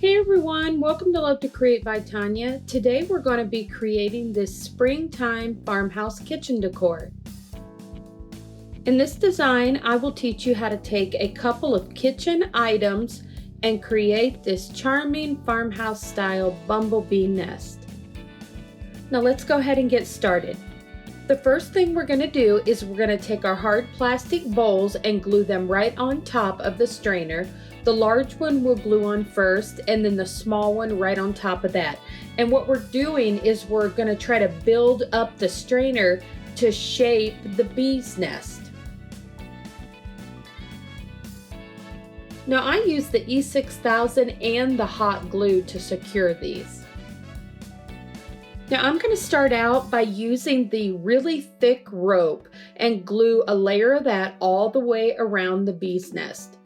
Hey everyone, welcome to Love to Create by Tonya. Today we're going to be creating this springtime farmhouse kitchen decor. In this design, I will teach you how to take a couple of kitchen items and create this charming farmhouse style bumblebee nest. Now let's go ahead and get started. The first thing we're going to do is we're going to take our hard plastic bowls and glue them right on top of the strainer. The large one we'll glue on first, and then the small one right on top of that. And what we're doing is we're going to try to build up the strainer to shape the bee's nest. Now I use the E6000 and the hot glue to secure these. Now I'm going to start out by using the really thick rope and glue a layer of that all the way around the bee's nest.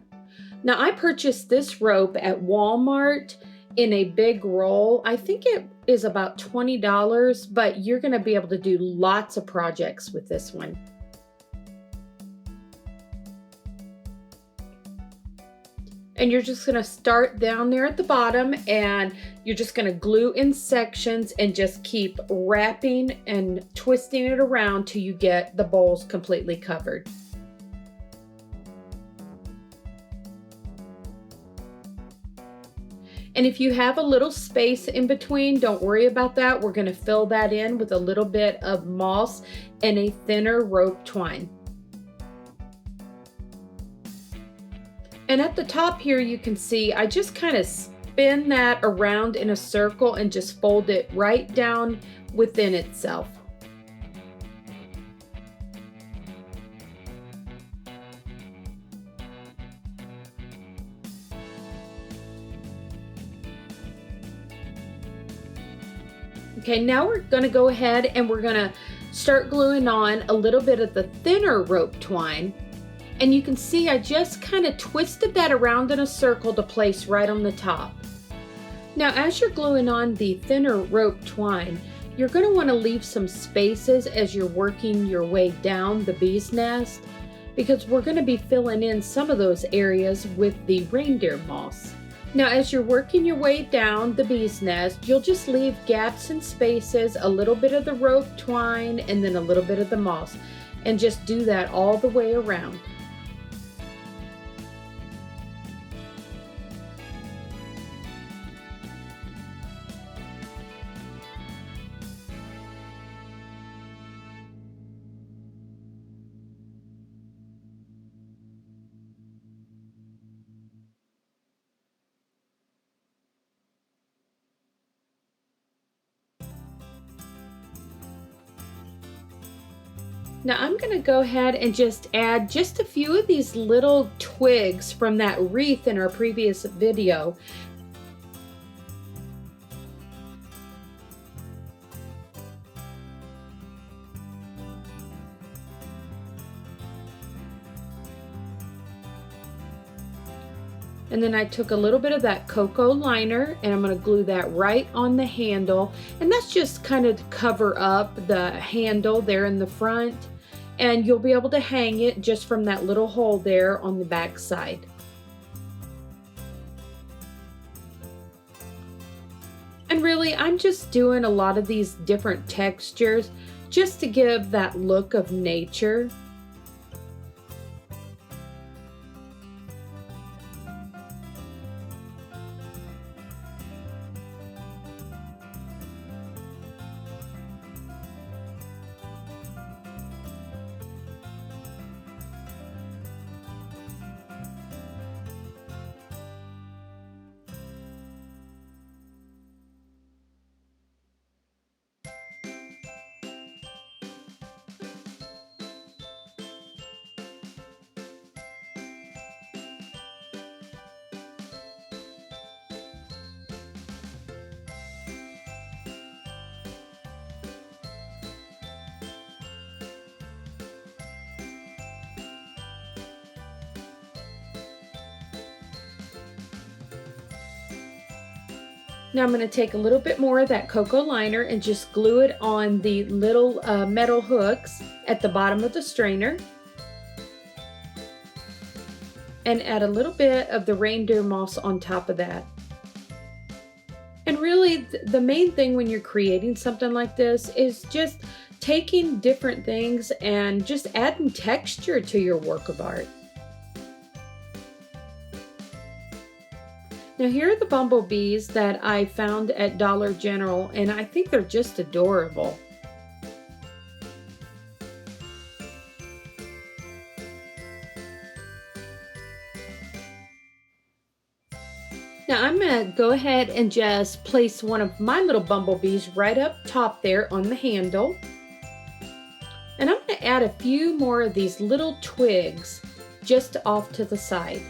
Now I purchased this rope at Walmart in a big roll. I think it is about $20, but you're going to be able to do lots of projects with this one. And you're just going to start down there at the bottom, and you're just going to glue in sections and just keep wrapping and twisting it around till you get the bowls completely covered. And if you have a little space in between, don't worry about that. We're going to fill that in with a little bit of moss and a thinner rope twine. And at the top here, you can see I just kind of spin that around in a circle and just fold it right down within itself. Okay, now we're going to go ahead and we're going to start gluing on a little bit of the thinner rope twine. And you can see I just kind of twisted that around in a circle to place right on the top. Now as you're gluing on the thinner rope twine, you're going to want to leave some spaces as you're working your way down the bee's nest, because we're going to be filling in some of those areas with the reindeer moss. Now as you're working your way down the bee's nest, you'll just leave gaps and spaces, a little bit of the rope twine and then a little bit of the moss, and just do that all the way around. Now I'm going to go ahead and just add just a few of these little twigs from that wreath in our previous video. And then I took a little bit of that cocoa liner and I'm going to glue that right on the handle. And that's just kind of to cover up the handle there in the front. And you'll be able to hang it just from that little hole there on the back side. And really, I'm just doing a lot of these different textures just to give that look of nature. Now I'm going to take a little bit more of that cocoa liner and just glue it on the little metal hooks at the bottom of the strainer. And add a little bit of the reindeer moss on top of that. And really, the main thing when you're creating something like this is just taking different things and just adding texture to your work of art. Now, here are the bumblebees that I found at Dollar General, and I think they're just adorable. Now I'm gonna go ahead and just place one of my little bumblebees right up top there on the handle. And I'm gonna add a few more of these little twigs just off to the side.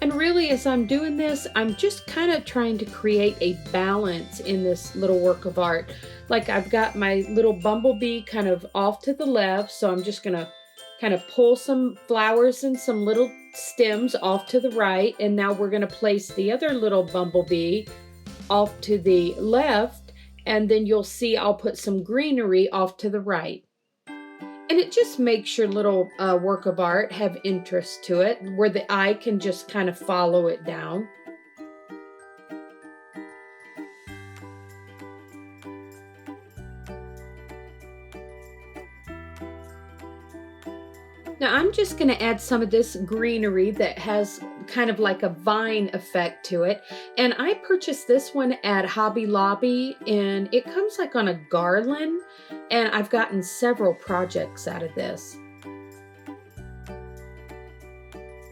And really, as I'm doing this, I'm just kind of trying to create a balance in this little work of art. Like I've got my little bumblebee kind of off to the left, so I'm just gonna kind of pull some flowers and some little stems off to the right. And now we're gonna place the other little bumblebee off to the left. And then you'll see I'll put some greenery off to the right. And it just makes your little work of art have interest to it, where the eye can just kind of follow it down. Now I'm just going to add some of this greenery that has kind of like a vine effect to it. And I purchased this one at Hobby Lobby, and it comes like on a garland, and I've gotten several projects out of this.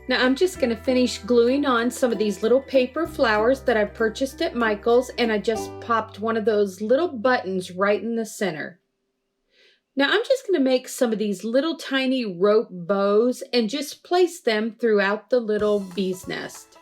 Now I'm just going to finish gluing on some of these little paper flowers that I purchased at Michael's, and I just popped one of those little buttons right in the center. Now I'm just going to make some of these little tiny rope bows and just place them throughout the little bee's nest.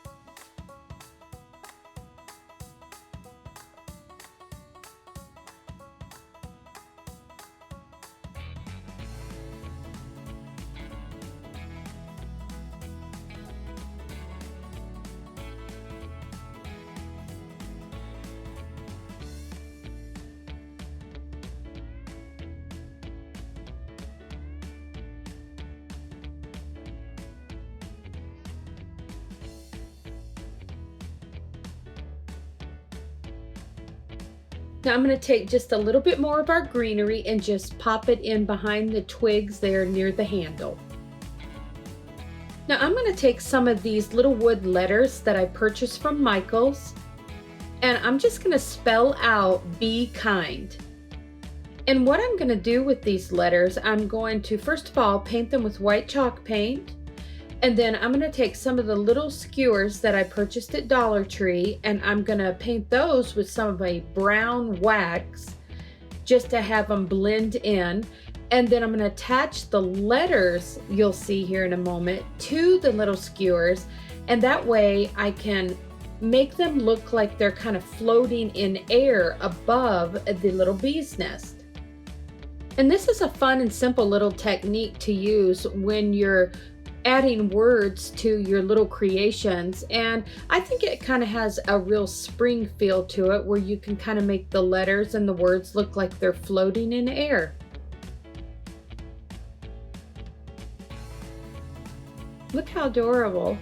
Now I'm going to take just a little bit more of our greenery and just pop it in behind the twigs there near the handle. Now I'm going to take some of these little wood letters that I purchased from Michael's, and I'm just going to spell out "Be kind." And what I'm going to do with these letters, I'm going to first of all paint them with white chalk paint. And then I'm going to take some of the little skewers that I purchased at Dollar Tree, and I'm going to paint those with some of a brown wax just to have them blend in. And then I'm going to attach the letters you'll see here in a moment to the little skewers, and that way I can make them look like they're kind of floating in air above the little bee's nest. And this is a fun and simple little technique to use when you're adding words to your little creations, and I think it kind of has a real spring feel to it, where you can kind of make the letters and the words look like they're floating in air. Look how adorable.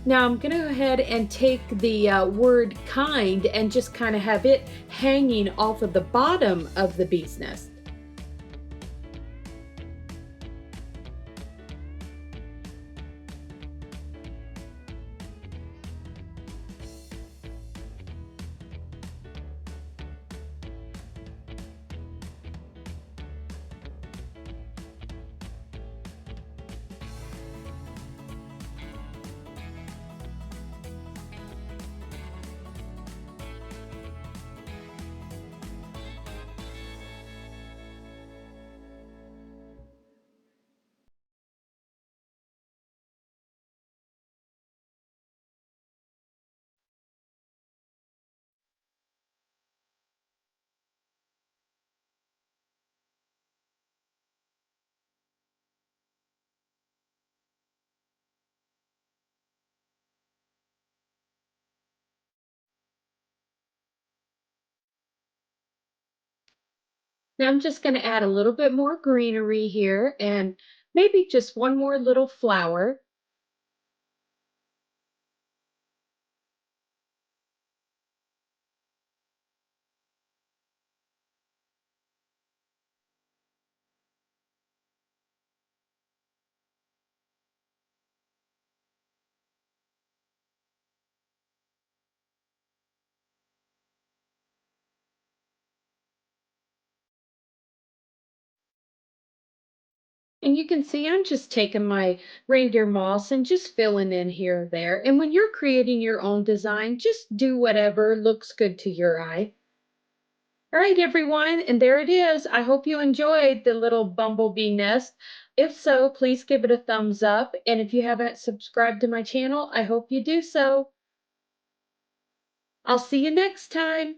Now I'm going to go ahead and take the word kind and just kind of have it hanging off of the bottom of the bee's nest. Now I'm just going to add a little bit more greenery here and maybe just one more little flower. And you can see I'm just taking my reindeer moss and just filling in here or there. And when you're creating your own design, just do whatever looks good to your eye. All right, everyone, and there it is. I hope you enjoyed the little bumblebee nest. If so, please give it a thumbs up. And if you haven't subscribed to my channel, I hope you do so. I'll see you next time.